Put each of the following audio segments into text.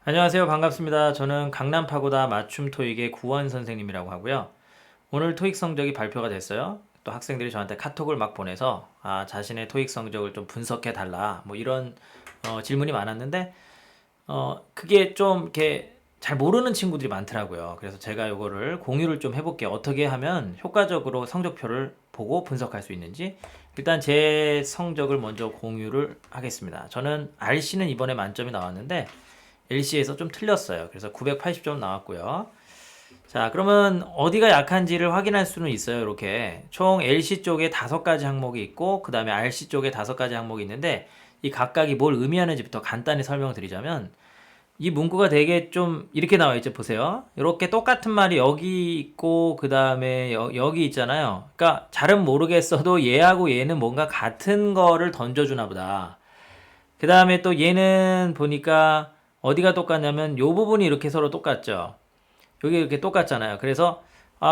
안녕하세요. 반갑습니다. 저는 강남 파고다 맞춤 토익의 구원 선생님이라고 하고요. 오늘 토익 성적이 발표가 됐어요. 또 학생들이 저한테 카톡을 막 보내서 자신의 토익 성적을 좀 분석해 달라. 뭐 이런 질문이 많았는데 그게 좀 이렇게 잘 모르는 친구들이 많더라고요. 그래서 제가 이거를 공유를 좀 해볼게요. 어떻게 하면 효과적으로 성적표를 보고 분석할 수 있는지. 일단 제 성적을 먼저 공유를 하겠습니다. 저는 RC는 이번에 만점이 나왔는데 LC에서 좀 틀렸어요. 그래서 980점 나왔고요. 자, 그러면 어디가 약한지를 확인할 수는 있어요. 이렇게 총 LC 쪽에 5가지 항목이 있고 그 다음에 RC 쪽에 5가지 항목이 있는데 이 각각이 뭘 의미하는지부터 간단히 설명을 드리자면 이 문구가 되게 좀 이렇게 나와 있죠. 보세요. 이렇게 똑같은 말이 여기 있고 그 다음에 여기 있잖아요. 그러니까 잘은 모르겠어도 얘하고 얘는 뭔가 같은 거를 던져주나 보다. 그 다음에 또 얘는 보니까 어디가 똑같냐면 요 부분이 이렇게 서로 똑같죠. 여기 이렇게 똑같잖아요. 그래서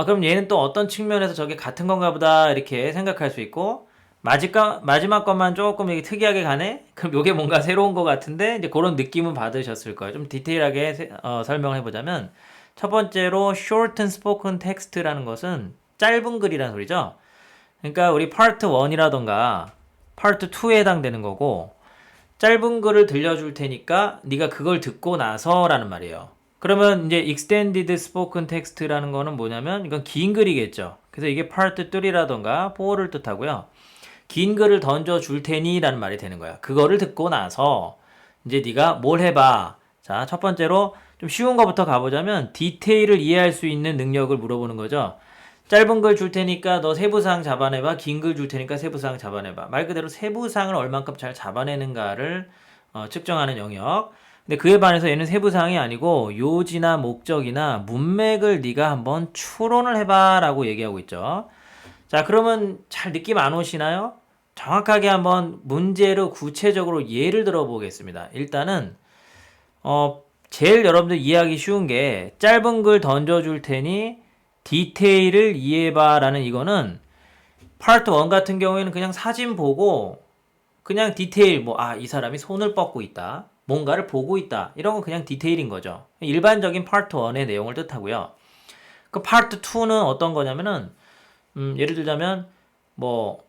그럼 얘는 또 어떤 측면에서 저게 같은 건가 보다 이렇게 생각할 수 있고 마지막 것만 조금 이게 특이하게 가네? 그럼 요게 뭔가 새로운 것 같은데 이제 그런 느낌은 받으셨을 거예요. 좀 디테일하게 설명을 해보자면 첫 번째로 short and spoken text라는 것은 짧은 글이라는 소리죠. 그러니까 우리 파트 1이라던가 파트 2에 해당되는 거고 짧은 글을 들려줄 테니까 네가 그걸 듣고 나서라는 말이에요. 그러면 이제 extended spoken text라는 거는 뭐냐면 이건 긴 글이겠죠. 그래서 이게 part 3라던가 4를 뜻하고요. 긴 글을 던져줄 테니라는 말이 되는 거야. 그거를 듣고 나서 이제 네가 뭘 해봐. 자, 첫 번째로 좀 쉬운 거부터 가보자면 디테일을 이해할 수 있는 능력을 물어보는 거죠. 짧은 글 줄 테니까 너 세부사항 잡아내봐. 긴 글 줄 테니까 세부사항 잡아내봐. 말 그대로 세부사항을 얼만큼 잘 잡아내는가를 측정하는 영역. 근데 그에 반해서 얘는 세부사항이 아니고 요지나 목적이나 문맥을 네가 한번 추론을 해봐라고 얘기하고 있죠. 자, 그러면 잘 느낌 안 오시나요? 정확하게 한번 문제로 구체적으로 예를 들어 보겠습니다. 일단은 제일 여러분들 이해하기 쉬운 게 짧은 글 던져줄 테니 디테일을 이해해봐라는 이거는 파트 1 같은 경우에는 그냥 사진 보고 그냥 디테일 이 사람이 손을 뻗고 있다. 뭔가를 보고 있다. 이런 건 그냥 디테일인 거죠. 일반적인 파트 1의 내용을 뜻하고요. 그 파트 2는 어떤 거냐면은 예를 들자면 뭐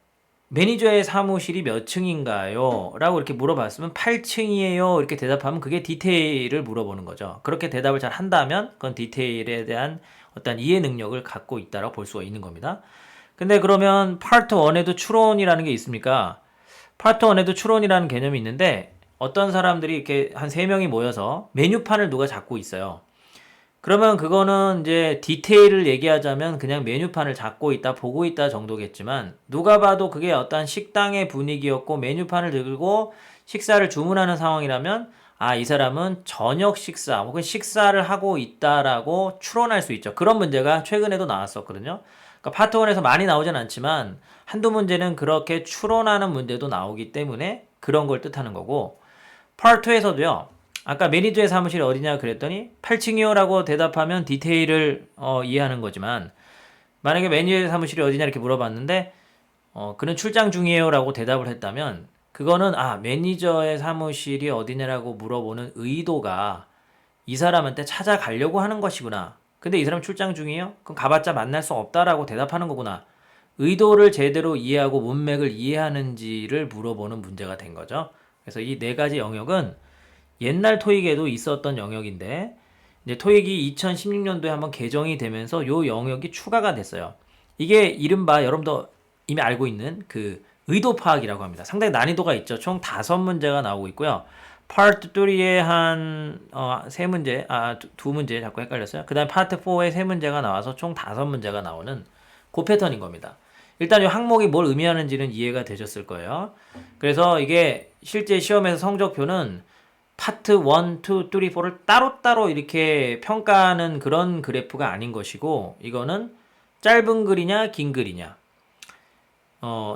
매니저의 사무실이 몇 층인가요? 라고 이렇게 물어봤으면 8층이에요. 이렇게 대답하면 그게 디테일을 물어보는 거죠. 그렇게 대답을 잘 한다면 그건 디테일에 대한 어떤 이해 능력을 갖고 있다고 볼 수가 있는 겁니다. 근데 그러면 파트 1에도 추론이라는 게 있습니까? 파트 1에도 추론이라는 개념이 있는데 어떤 사람들이 이렇게 한 3명이 모여서 메뉴판을 누가 잡고 있어요. 그러면 그거는 이제 디테일을 얘기하자면 그냥 메뉴판을 잡고 있다, 보고 있다 정도겠지만 누가 봐도 그게 어떤 식당의 분위기였고 메뉴판을 들고 식사를 주문하는 상황이라면 이 사람은 저녁 식사 혹은 식사를 하고 있다라고 추론할 수 있죠. 그런 문제가 최근에도 나왔었거든요. 그러니까 파트 1에서 많이 나오진 않지만 한두 문제는 그렇게 추론하는 문제도 나오기 때문에 그런 걸 뜻하는 거고 파트 2에서도요. 아까 매니저의 사무실이 어디냐 그랬더니 8층이요 라고 대답하면 디테일을 이해하는 거지만 만약에 매니저의 사무실이 어디냐 이렇게 물어봤는데 그는 출장 중이에요 라고 대답을 했다면 그거는 매니저의 사무실이 어디냐라고 물어보는 의도가 이 사람한테 찾아가려고 하는 것이구나. 근데 이 사람 출장 중이에요? 그럼 가봤자 만날 수 없다라고 대답하는 거구나. 의도를 제대로 이해하고 문맥을 이해하는지를 물어보는 문제가 된 거죠. 그래서 이 4가지 영역은 옛날 토익에도 있었던 영역인데 이제 토익이 2016년도에 한번 개정이 되면서 요 영역이 추가가 됐어요. 이게 이른바 여러분도 이미 알고 있는 그 의도 파악이라고 합니다. 상당히 난이도가 있죠. 총 5문제가 나오고 있고요. 파트 3에 한 3문제, 두 문제 자꾸 헷갈렸어요. 그 다음에 파트 4에 3문제가 나와서 총 5문제가 나오는 그 패턴인 겁니다. 일단 이 항목이 뭘 의미하는지는 이해가 되셨을 거예요. 그래서 이게 실제 시험에서 성적표는 파트 1, 2, 3, 4를 따로따로 이렇게 평가하는 그런 그래프가 아닌 것이고 이거는 짧은 글이냐 긴 글이냐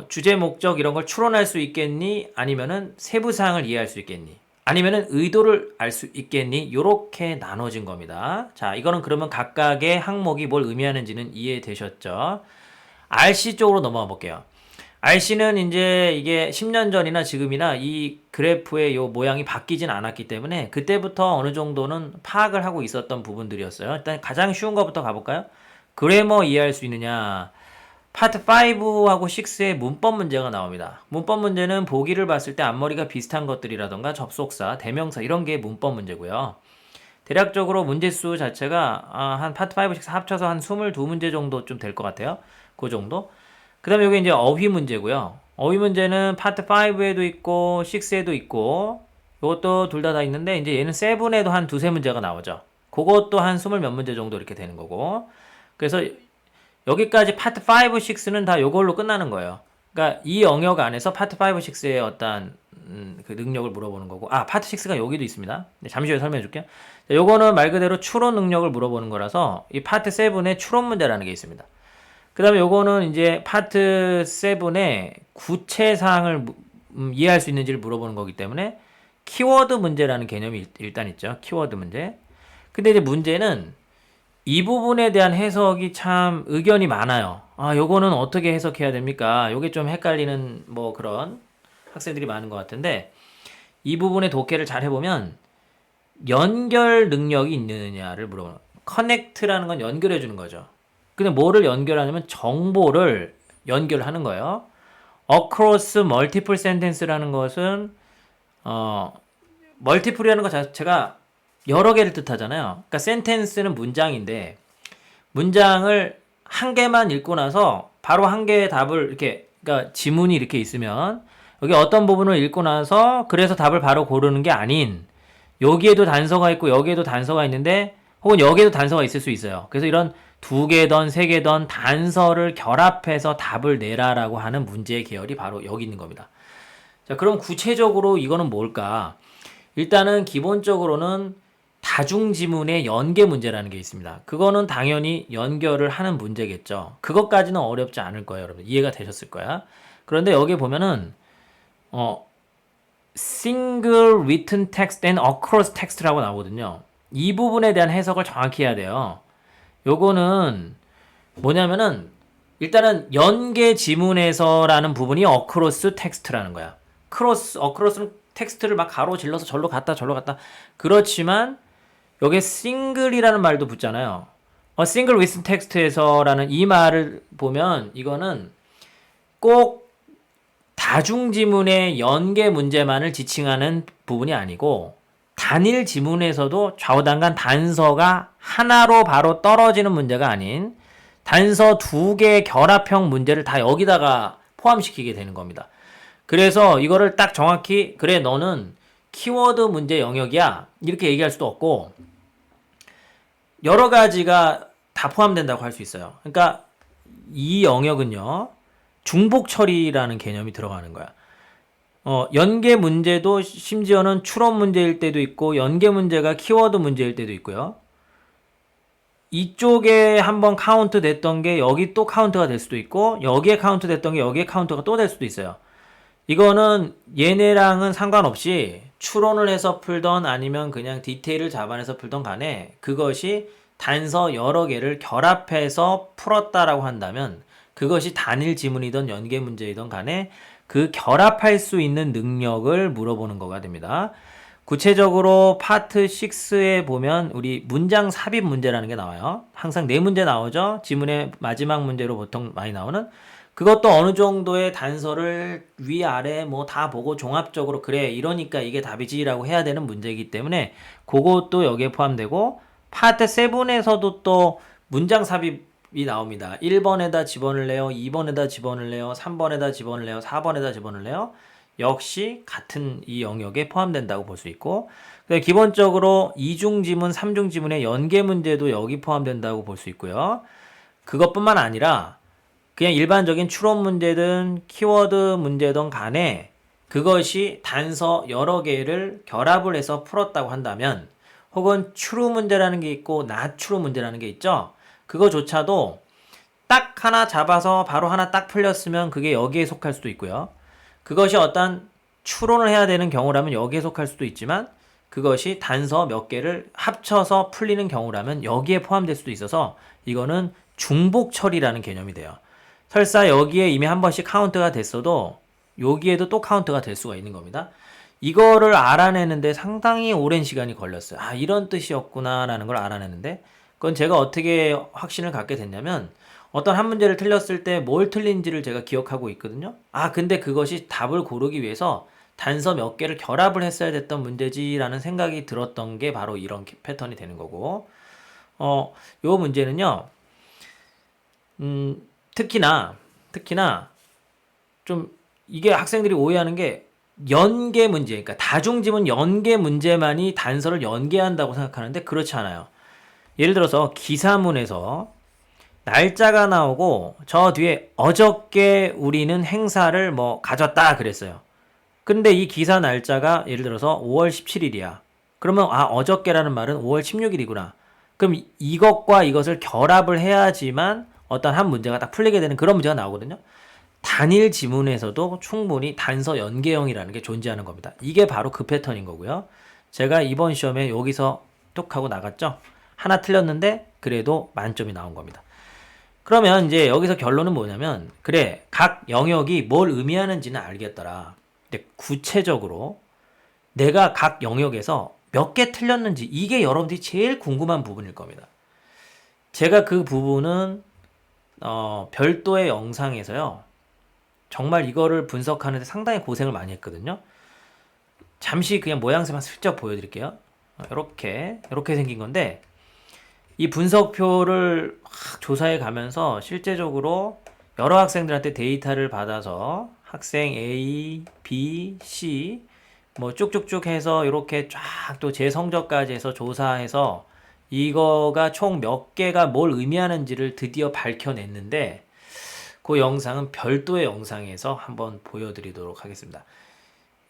주제 목적 이런 걸 추론할 수 있겠니 아니면은 세부 사항을 이해할 수 있겠니 아니면은 의도를 알 수 있겠니 요렇게 나눠진 겁니다. 자, 이거는 그러면 각각의 항목이 뭘 의미하는지는 이해되셨죠? RC 쪽으로 넘어가 볼게요. RC는 이제 이게 10년 전이나 지금이나 이 그래프의 요 모양이 바뀌진 않았기 때문에 그때부터 어느 정도는 파악을 하고 있었던 부분들이었어요. 일단 가장 쉬운 것부터 가볼까요? 그래머 이해할 수 있느냐? 파트 5하고 6의 문법 문제가 나옵니다. 문법 문제는 보기를 봤을 때 앞머리가 비슷한 것들이라던가 접속사, 대명사 이런 게 문법 문제고요. 대략적으로 문제수 자체가 한 파트 5, 6 합쳐서 한 22문제 정도 좀 될 것 같아요. 그 정도. 그 다음에 여기 이제 어휘 문제고요. 어휘 문제는 파트 5에도 있고 6에도 있고 이것도 둘 다 있는데 이제 얘는 7에도 한 두세 문제가 나오죠. 그것도 한 20 몇 문제 정도 이렇게 되는 거고. 그래서 여기까지 파트 5, 6는 다 요걸로 끝나는 거예요. 그러니까 이 영역 안에서 파트 5, 6의 어떤 그 능력을 물어보는 거고, 파트 6가 여기도 있습니다. 잠시 후에 설명해 줄게요. 요거는 말 그대로 추론 능력을 물어보는 거라서 이 파트 7에 추론 문제라는 게 있습니다. 그 다음에 요거는 이제 파트 7의 구체 사항을 이해할 수 있는지를 물어보는 거기 때문에 키워드 문제라는 개념이 일단 있죠. 키워드 문제. 근데 이제 문제는 이 부분에 대한 해석이 참 의견이 많아요. 요거는 어떻게 해석해야 됩니까? 요게 좀 헷갈리는 뭐 그런 학생들이 많은 것 같은데 이 부분의 독해를 잘 해보면 연결 능력이 있느냐를 물어보는 거예요. 커넥트라는 건 연결해 주는 거죠. 근데 뭐를 연결하냐면 정보를 연결하는 거예요. across multiple sentence라는 것은 multiple이라는 것 자체가 여러 개를 뜻하잖아요. 그러니까 sentence는 문장인데 문장을 한 개만 읽고 나서 바로 한 개의 답을 이렇게 그러니까 지문이 이렇게 있으면 여기 어떤 부분을 읽고 나서 그래서 답을 바로 고르는 게 아닌 여기에도 단서가 있고 여기에도 단서가 있는데 혹은 여기에도 단서가 있을 수 있어요. 그래서 이런 두 개던 세 개던 단서를 결합해서 답을 내라라고 하는 문제의 계열이 바로 여기 있는 겁니다. 자, 그럼 구체적으로 이거는 뭘까? 일단은 기본적으로는 다중지문의 연계 문제라는 게 있습니다. 그거는 당연히 연결을 하는 문제겠죠. 그것까지는 어렵지 않을 거예요, 여러분. 이해가 되셨을 거야. 그런데 여기 보면은 single written text and across text라고 나오거든요. 이 부분에 대한 해석을 정확히 해야 돼요. 요거는 뭐냐면은 일단은 연계 지문에서라는 부분이 across text라는 거야. across는 텍스트를 막 가로 질러서 절로 갔다 절로 갔다. 그렇지만 여기에 single이라는 말도 붙잖아요. single written text에서라는 이 말을 보면 이거는 꼭 다중지문의 연계 문제만을 지칭하는 부분이 아니고 단일 지문에서도 좌우단간 단서가 하나로 바로 떨어지는 문제가 아닌 단서 두 개의 결합형 문제를 다 여기다가 포함시키게 되는 겁니다. 그래서 이거를 딱 정확히 그래 너는 키워드 문제 영역이야 이렇게 얘기할 수도 없고 여러 가지가 다 포함된다고 할 수 있어요. 그러니까 이 영역은요 중복 처리라는 개념이 들어가는 거야. 연계 문제도 심지어는 추론 문제일 때도 있고 연계 문제가 키워드 문제일 때도 있고요. 이쪽에 한번 카운트 됐던 게 여기 또 카운트가 될 수도 있고 여기에 카운트 됐던 게 여기에 카운트가 또 될 수도 있어요. 이거는 얘네랑은 상관없이 추론을 해서 풀던 아니면 그냥 디테일을 잡아내서 풀던 간에 그것이 단서 여러 개를 결합해서 풀었다라고 한다면 그것이 단일 지문이든 연계 문제이든 간에 그 결합할 수 있는 능력을 물어보는 거가 됩니다. 구체적으로 파트 6에 보면 우리 문장 삽입 문제라는 게 나와요. 항상 네 문제 나오죠. 지문의 마지막 문제로 보통 많이 나오는 그것도 어느 정도의 단서를 위아래 뭐 다 보고 종합적으로 그래 이러니까 이게 답이지라고 해야 되는 문제이기 때문에 그것도 여기에 포함되고 파트 7에서도 또 문장 삽입이 나옵니다. 1번에다 집어넣을래요? 2번에다 집어넣을래요? 3번에다 집어넣을래요? 4번에다 집어넣을래요? 역시 같은 이 영역에 포함된다고 볼 수 있고 기본적으로 2중 지문, 3중 지문의 연계 문제도 여기 포함된다고 볼 수 있고요. 그것뿐만 아니라 그냥 일반적인 추론 문제든 키워드 문제든 간에 그것이 단서 여러 개를 결합을 해서 풀었다고 한다면 혹은 true 문제라는 게 있고 not true 문제라는 게 있죠. 그거조차도 딱 하나 잡아서 바로 하나 딱 풀렸으면 그게 여기에 속할 수도 있고요. 그것이 어떤 추론을 해야 되는 경우라면 여기에 속할 수도 있지만 그것이 단서 몇 개를 합쳐서 풀리는 경우라면 여기에 포함될 수도 있어서 이거는 중복 처리라는 개념이 돼요. 설사 여기에 이미 한 번씩 카운트가 됐어도 여기에도 또 카운트가 될 수가 있는 겁니다. 이거를 알아내는데 상당히 오랜 시간이 걸렸어요. 아, 이런 뜻이었구나라는 걸 알아내는데, 그건 제가 어떻게 확신을 갖게 됐냐면, 어떤 한 문제를 틀렸을 때 뭘 틀린지를 제가 기억하고 있거든요. 아, 근데 그것이 답을 고르기 위해서 단서 몇 개를 결합을 했어야 됐던 문제지라는 생각이 들었던 게 바로 이런 패턴이 되는 거고, 요 문제는요, 특히나 좀 이게 학생들이 오해하는 게 연계 문제, 그러니까 다중지문 연계 문제만이 단서를 연계한다고 생각하는데 그렇지 않아요. 예를 들어서 기사문에서 날짜가 나오고 저 뒤에 어저께 우리는 행사를 뭐 가졌다 그랬어요. 근데 이 기사 날짜가 예를 들어서 5월 17일이야. 그러면 아, 어저께라는 말은 5월 16일이구나. 그럼 이것과 이것을 결합을 해야지만 어떤 한 문제가 딱 풀리게 되는 그런 문제가 나오거든요. 단일 지문에서도 충분히 단서 연계형이라는 게 존재하는 겁니다. 이게 바로 그 패턴인 거고요. 제가 이번 시험에 여기서 뚝 하고 나갔죠. 하나 틀렸는데 그래도 만점이 나온 겁니다. 그러면 이제 여기서 결론은 뭐냐면, 그래, 각 영역이 뭘 의미하는지는 알겠더라. 근데 구체적으로 내가 각 영역에서 몇 개 틀렸는지, 이게 여러분들이 제일 궁금한 부분일 겁니다. 제가 그 부분은 별도의 영상에서요, 정말 이거를 분석하는데 상당히 고생을 많이 했거든요. 잠시 그냥 모양새만 슬쩍 보여드릴게요. 이렇게 생긴 건데, 이 분석표를 막 조사해 가면서 실제적으로 여러 학생들한테 데이터를 받아서 학생 A, B, C 뭐 쭉쭉쭉 해서 이렇게 쫙 또 제 성적까지 해서 조사해서 이거가 총 몇 개가 뭘 의미하는지를 드디어 밝혀냈는데, 그 영상은 별도의 영상에서 한번 보여드리도록 하겠습니다.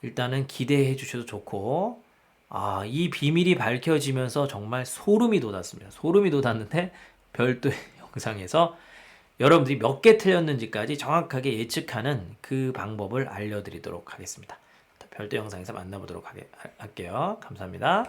일단은 기대해 주셔도 좋고, 아, 이 비밀이 밝혀지면서 정말 소름이 돋았습니다. 소름이 돋았는데 별도의 영상에서 여러분들이 몇 개 틀렸는지까지 정확하게 예측하는 그 방법을 알려드리도록 하겠습니다. 별도 영상에서 만나보도록 할게요. 감사합니다.